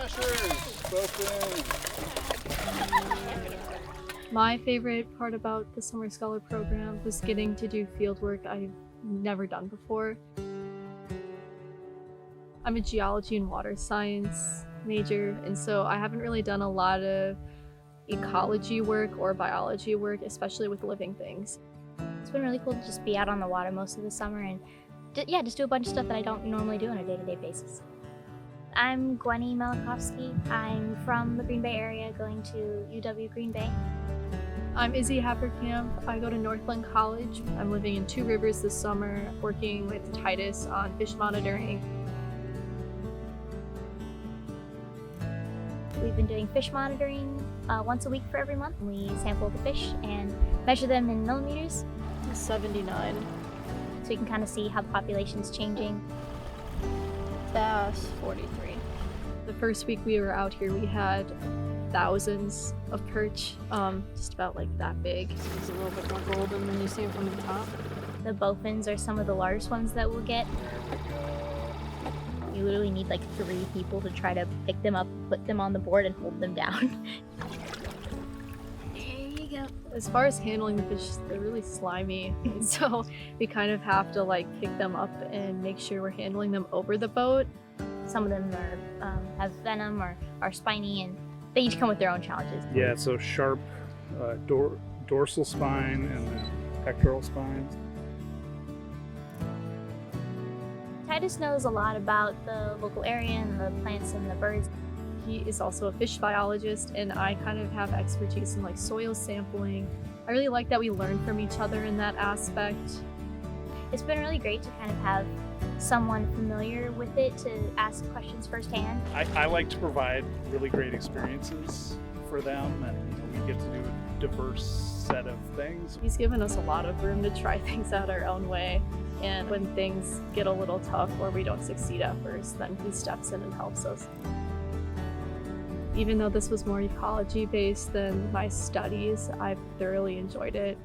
Smashers, both in. My favorite part about the Summer Scholar program was getting to do field work I've never done before. I'm a geology and water science major, and so I haven't really done a lot of ecology work or biology work, especially with living things. It's been really cool to just be out on the water most of the summer and just do a bunch of stuff that I don't normally do on a day-to-day basis. I'm Gweni Malokofsky. I'm from the Green Bay area going to UW Green Bay. I'm Izzy Haverkampf. I go to Northland College. I'm living in Two Rivers this summer, working with Titus on fish monitoring. We've been doing fish monitoring once a week for every month. We sample the fish and measure them in millimeters. 79. So you can kind of see how the population's changing. That's 43. The first week we were out here, we had thousands of perch, just about like that big. It's a little bit more golden when you see them from the top. The bowfins are some of the largest ones that we'll get. You literally need like 3 people to try to pick them up, put them on the board, and hold them down. There you go. As far as handling the fish, they're really slimy, and so we kind of have to like pick them up and make sure we're handling them over the boat. Some of them are have venom or are spiny, and they each come with their own challenges. Yeah, so sharp dorsal spine and then pectoral spines. Titus knows a lot about the local area and the plants and the birds. He is also a fish biologist, and I kind of have expertise in like soil sampling. I really like that we learn from each other in that aspect. It's been really great to kind of have someone familiar with it to ask questions firsthand. I like to provide really great experiences for them, and we get to do a diverse set of things. He's given us a lot of room to try things out our own way, and when things get a little tough or we don't succeed at first, then he steps in and helps us. Even though this was more ecology based than my studies, I've thoroughly enjoyed it.